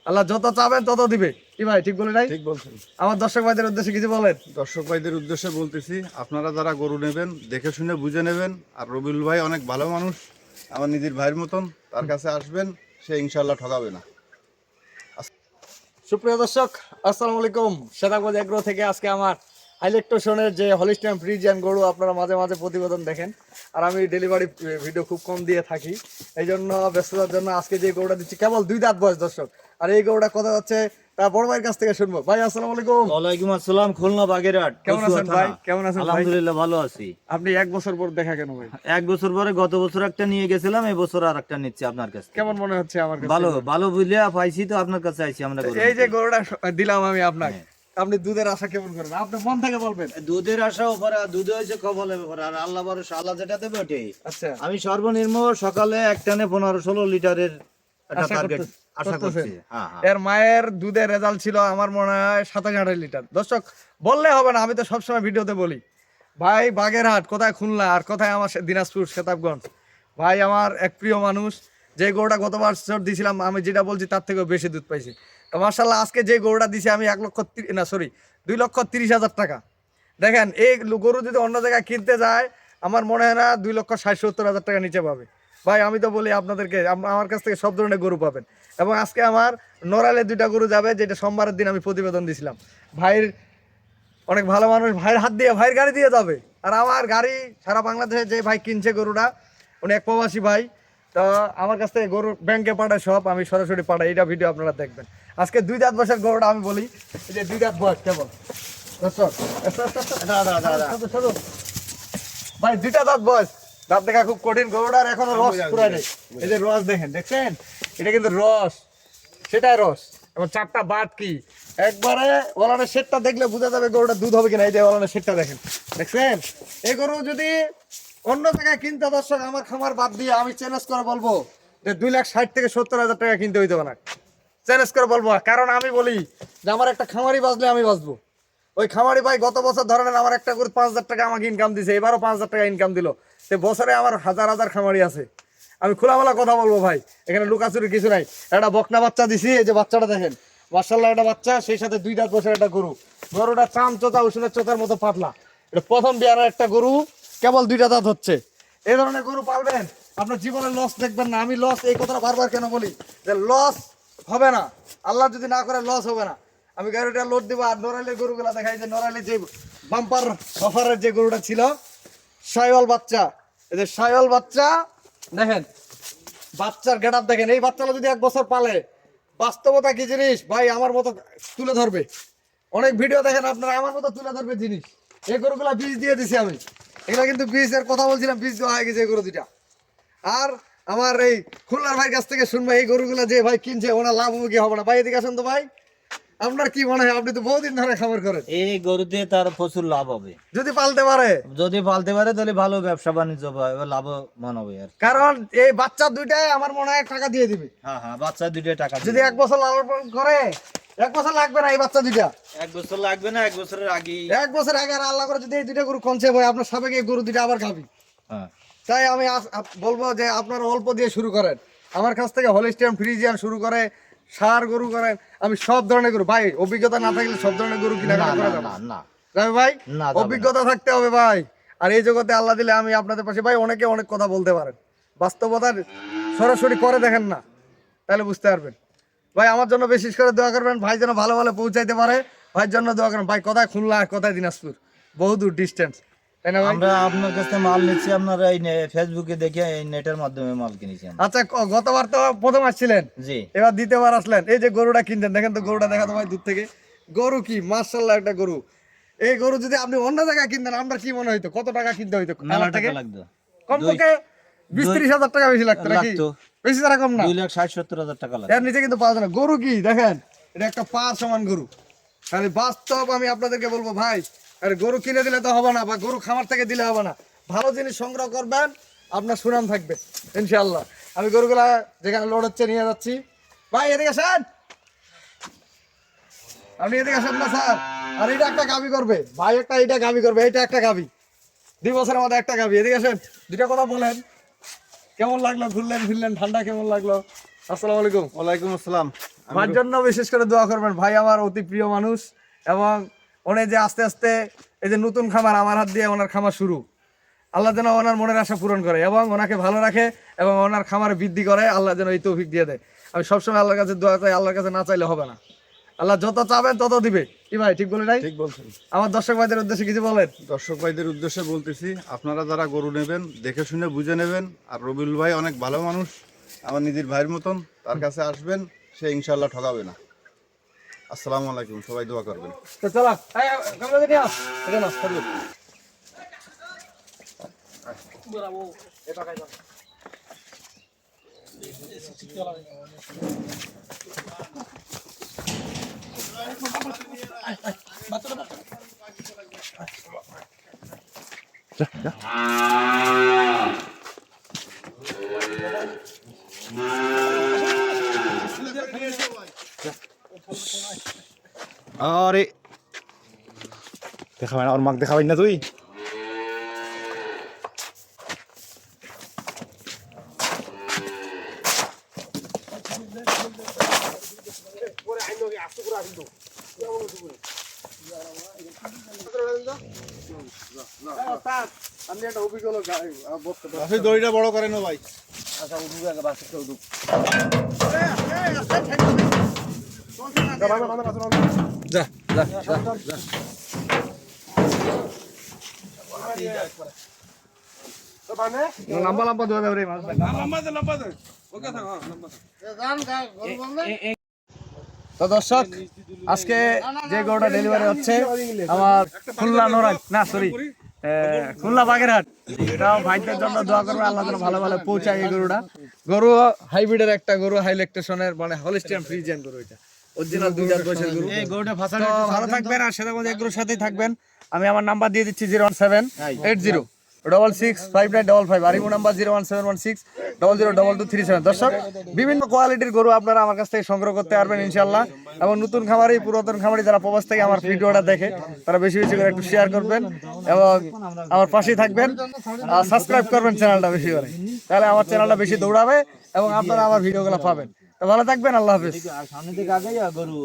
আল্লাহ যত চাবেন তত দিবে। কি ভাই ঠিক বলে নাই? ঠিক বলছেন। আমার দর্শক ভাইদের উদ্দেশ্যে কিছু বলেন। দর্শক ভাইদের উদ্দেশ্যে বলতেছি, আপনারা যারা গরু নেবেন দেখে শুনে বুঝে নেবেন। আর রবিউল ভাই অনেক ভালো মানুষ, আমার নিজের ভাইয়ের মতন, তার কাছে আসবেন, সে ইনশাল্লাহ ঠকাবে না। সুপ্রিয় দর্শক, আসসালামু আলাইকুম। সেতাগঞ্জ এগ্রো থেকে আজকে আমার ইলেকট্রিশিয়ানের যে হলিস্টাইন ফ্রিজিয়ান গরু আপনারা মাঝে মাঝে প্রতিবেদন দেখেন, আর আমি ডেলিভারি ভিডিও খুব কম দিয়ে থাকি, এই জন্য ব্যস্ততার জন্য আজকে যে গরুটা দিচ্ছি কেবল 2 দাঁত বয়স দর্শক। আর এই গরুটা কথা হচ্ছে তা বড় ভাইয়ের কাছ থেকে শুনবো। ভাই আসসালামু আলাইকুম। ওয়ালাইকুম আসসালাম, খুলনা বাগেরহাট। কেমন আছেন ভাই? কেমন আছেন ভাই? আলহামদুলিল্লাহ ভালো আছি। আপনি 1 বছর পর দেখা কেন ভাই? 1 বছর পরে গত বছর একটা নিয়ে গেছিলাম, এই বছর আর একটা নিচ্ছি আপনার কাছে। কেমন মনে হচ্ছে আমার কাছে? ভালো ভালো বুঝলিয়া পাইছি তো আপনার কাছে আইছি আমরা। এই যে গরুটা দিলাম আমি আপনাকে, আপনি দুধের আশা কেমন করেন? আপনি মন থেকে বলবেন। দুধের আশা উপরে, দুধ হয়েছে কবলে ব্যাপারে, আর আল্লাহ ভরসা, আল্লাহ যেটা দেবে ওটাই। আচ্ছা, আমি সর্বনিম্ন সকালে এক টানে 15-16 লিটারের একটা আশা টার্গেট আশা করতেছেন। করছি। হ্যাঁ হ্যাঁ। এর মায়ের দুধের রেজাল্ট ছিল আমার মনে হয় 27-28 লিটার। দর্শক বললে হবে না, আমি তো সবসময় ভিডিওতে বলি ভাই বাগেরহাট কোথায়, খুলনা আর কোথায় আমার দিনাজপুর সেতাবগঞ্জ। ভাই আমার এক প্রিয় মানুষ, যে গরুটা গত বছর দিয়েছিলাম আমি যেটা বলছি তার থেকেও বেশি দুধ পাইছি। তো মার্শাল্লাহ আজকে যে গরুটা দিছি আমি 2,30,000 টাকা। দেখেন এই গরু যদি অন্য জায়গায় কিনতে যায় আমার মনে হয় না 2,60,000-70,000 টাকা নিচে পাবে। ভাই আমি তো বলি আপনাদেরকে, আমার কাছ থেকে সব ধরনের গরু পাবেন। এবং আজকে আমার নড়াইলে 2টা গরু যাবে, যেটা সোমবারের দিন আমি প্রতিবেদন দিয়েছিলাম। ভাইয়ের অনেক ভালো মানুষ, ভাইয়ের হাত দিয়ে, ভাইয়ের গাড়ি দিয়ে যাবে। আর আমার গাড়ি সারা বাংলাদেশে যে ভাই কিনছে গরুটা, উনি এক প্রবাসী ভাই, তো আমার কাছ থেকে গরু ব্যাংকে পাঠায়, সব আমি সরাসরি পাঠাই। এটা ভিডিও আপনারা দেখবেন। আজকে 2 দাঁত বয়সের গরুটা আমি বলি, এই যে 2 দাঁত বয়স কেবল দর্শক। ভাই 2টা দাঁত বয়স, দাঁত দেখা খুব কঠিন। গরুটার এখনো রস পুরাই নেই। এই যে রস দেখেন, দেখছেন? এটা কিন্তু রস, সেটাই রস। এবং 4টা বাট কি একবারে ওলানের শেডটা দেখলে বোঝা যাবে গরুটা দুধ হবে কিনা। এই যে ওলানের শেডটা দেখেন, দেখছেন? এই গরু যদি অন্য জায়গায় কিনতে দর্শক, আমার খামার বাদ দিয়ে আমি চ্যালেঞ্জ করে বলবো যে 2,60,000-70,000 টাকা কিনতে হইতে হবে না। চ্যালেঞ্জ করে বলবো, কারণ আমি বলি যে আমার একটা খামারি বাঁচলে আমি বাঁচবো। ওই খামারি ভাই গত বছর ধরেন আমার একটা করে 5,000 টাকা আমাকে ইনকাম দিছে, এবারও 5,000 টাকা ইনকাম দিল। সে বছরে আমার হাজার হাজার খামারি আছে। আমি খোলামেলা কথা বলবো ভাই, এখানে লুকাচুরি কিছু নাই। একটা বকনা বাচ্চা দিছি, এই যে বাচ্চাটা দেখেন, মার্শাল্লাহ একটা বাচ্চা, সেই সাথে 2 দাঁত বছর একটা গরু। গরুটা চাম চোতা উষুনের চোতার মতো পাতলা। এটা প্রথম বিয়ারের একটা গরু, কেবল 2টা দাঁত হচ্ছে। এই ধরনের গরু পালবেন, আপনার জীবনে লস দেখবেন না। আমি লস এই কথাটা বারবার কেন বলি, যে লস হবে না, আল্লাহ যদি না করে লস হবে না। আমি গাড়িটা লোড দেবো। আর নড়াইলের গরুগুলো দেখাই, যে নড়াইলের যে বাম্পার অফারের যে গরুটা ছিল, শাইওয়াল বাচ্চা। এই যে শাইওয়াল বাচ্চা দেখেন, বাচ্চার গেট আপ দেখেন। এই বাচ্চাটা যদি 1 বছর পালে, বাস্তবতা কি জিনিস ভাই আমার মতো তুলে ধরবে। অনেক ভিডিও দেখেন আপনারা, আমার মতো তুলে ধরবে জিনিস। এই গরুগুলা বীজ দিয়ে দিছি আমি, এগুলা কিন্তু বীজের কথা বলছিলাম, বীজ দেওয়া হয়ে গেছে এই গরু 2টা। আর আমার এই খুলনার ভাইয়ের কাছ থেকে শুনবো এই গরুগুলা যে ভাই কিনছে ওনার লাভ হবে কি হবে না। ভাই এদিকে আসেন তো ভাই, আপনার কি মনে হয়? আপনি তো বহুদিন ধরে খামার করেন। এই গরুতে তার প্রচুর লাভ হবে যদি পালতে পারে, যদি পালতে পারে, তাহলে ভালো ব্যবসা বাণিজ্য হবে, লাভবান হবে আর। কারণ এই বাচ্চা 2টায় আমার মনে হয় টাকা দিয়ে দিবে। হ্যাঁ হ্যাঁ, বাচ্চা 2টা টাকা যদি 1 বছর লালন পালন করে, 1 বছর লাগবে না এই বাচ্চা 2টা। 1 বছর লাগবে না, 1 বছরের আগেই। 1 বছর আগে আর আল্লাহ করে যদি এই 2টা গরু কনসেপ্ট হয়, আপনার সাবেক এই গরু 2টা আবার খাবি। হ্যাঁ, তাই আমি বলবো যে আপনারা অল্প দিয়ে শুরু করেন। আমার কাছ থেকে হলিস্টাইন ফ্রিজিয়ান শুরু করে সার গরু করেন, আমি সব ধরনের গরু। ভাই অভিজ্ঞতা না থাকলে সব ধরনের গরু কিনা না করা না যাবে না না যাবে ভাই, না, যাবে না। অভিজ্ঞতা থাকতে হবে ভাই। আর এই জগতে আল্লাহ দিলে আমি আপনাদের পাশে। ভাই অনেকে অনেক কথা বলতে পারেন, বাস্তবতার সরাসরি করে দেখেন না, তাহলে বুঝতে পারবেন। ভাই আমার জন্য বিশেষ করে দোয়া করবেন, ভাই যেন ভালো ভালো পৌঁছাইতে পারে। ভাইয়ের জন্য দোয়া করেন। ভাই কোথায় খুলনা, কোথায় দিনাজপুর, বহুদূর ডিস্টেন্স, তাই না ভাই? আমরা আপনার কাছে মাল নিচ্ছি, আপনারা এই ফেসবুকে দেখে এই নেটের মাধ্যমে মাল কিনেছেন। আচ্ছা, গতবার তো প্রথম আসছিলেন, জি, এবার দ্বিতীয়বার আসলেন। এই যে গরুটা কিনছেন দেখেন তো, গরুটা দেখা তো ভাই দূর থেকে। গরু কি মার্শাল্লাহ একটা গরু। এই গরু যদি আপনি অন্য জায়গায় কিনতেন, আমরা কি মনে হইতো, কত টাকা কিনতে হইতো? মেলা টাকা লাগতো, কমপক্ষে 20-30 হাজার টাকা বেশি লাগতো নাকি? লাগতো। বেশি টাকা কম না, 2,60,70,000 টাকা লাগতো। এর নিচে কিন্তু পাওয়া যায় না। গরু কি দেখেন, এটা একটা পার সমান গরু। তাহলে বাস্তব আমি আপনাদেরকে বলবো ভাই, আরে গরু কিনে দিলে তো হবে না, বা গরু খামার থেকে দিলে হবে না। ভালো জিনিস সংগ্রহ করবেন, আপনার সুনাম থাকবে ইনশাআল্লাহ। আমি গরুগুলা যেখানে লোড হচ্ছে নিয়ে যাচ্ছি। ভাই এদিকে আসেন, আপনি এদিকে আসেন না স্যার। আর এটা একটা গাবি করবে ভাই, এটা গাবি করবে, এটা একটা গাবি, 2 বছরের মধ্যে একটা গাবি। এদিকে আসেন, 2টা কথা বলেন, কেমন লাগলো? ঘুরলেন ফিরলেন, ঠান্ডা কেমন লাগলো? আসসালামু আলাইকুম। ওয়ালাইকুম আসসালাম। ভাইয়ের জন্য বিশেষ করে দোয়া করবেন, ভাই আমার অতি প্রিয় মানুষ এবং উনি যে আস্তে আস্তে এই যে নতুন খামার আমার হাত দিয়ে ওনার খামার শুরু, আল্লাহ যেন ওনার মনের আশা পূরণ করে এবং ওনাকে ভালো রাখে এবং ওনার খামার বৃদ্ধি করে, আল্লাহ যেন এই তৌফিক দিয়ে দেয়। আমি সবসময় আল্লাহর কাছে দোয়া চাই, আল্লাহর কাছে না চাইলে হবে না, আল্লাহ যত চাবেন তত দিবে। কি ভাই ঠিক বলে নাই? ঠিক বলছেন। আমার দর্শক ভাইদের উদ্দেশ্যে কিছু বলেন। দর্শক ভাইদের উদ্দেশ্যে বলতেছি, আপনারা যারা গরু নেবেন দেখে শুনে বুঝে নেবেন। আর রবিউল ভাই অনেক ভালো মানুষ, আমার নিজের ভাইয়ের মতন, তার কাছে আসবেন, সে ইনশাল্লাহ ঠকাবে না। আসসালামু আলাইকুম, সবাই দোয়া করবেন। তো চলা ক্যামেরা নিয়ে আস, এটা না সরলো। আরে দেখাবে না, ওর মাক দেখাবেন না তুই? আমি একটা অভিজ্ঞতা বলতে পারি। বাসের দড়িটা বড় করেন ভাই। যা যা যা। লম্বা লম্বা ধরে দেবে মাছ। তো দর্শক, আজকে যে গরুটা ডেলিভারি হচ্ছে আমার খুলনা নোরাজ না সরি খুলনা বাগেরহাট, এটাও ভাইদের জন্য দোয়া করবে, আল্লাহ যেন ভালো ভালো পৌঁছায়। এই গরুটা গরু হাইব্রিডের একটা গরু, হাই ল্যাকটেশনের মানে হলিস্টিয়ান ফ্রিজিয়ান গরু, এটা অরিজিনাল 2 দাঁত বয়সের গরু। এই গরুটা ফাঁসা তো ভালো থাকবেন আর সেটা মধ্যে এগুলোর সাথেই থাকবেন। আমি আমার নাম্বার দিয়ে দিচ্ছি 01780665955 আর ইমো নাম্বার 01716002237। দর্শক, বিভিন্ন কোয়ালিটির গরু আপনারা আমার কাছ থেকে সংগ্রহ করতে পারবেন ইনশাআল্লাহ। এবং নতুন খামারি পুরাতন খামারি যারা প্রবাস থেকে আমার ভিডিওটা দেখে তারা বেশি বেশি করে একটু শেয়ার করবেন এবং আমার পাশেই থাকবেন আর সাবস্ক্রাইব করবেন চ্যানেলটা বেশি করে, তাহলে আমার চ্যানেলটা বেশি দৌড়াবে এবং আপনারা আমার ভিডিওগুলো পাবেন। তো ভালো থাকবেন, আল্লাহ হাফেজ। সামনে দিকে আগে গরু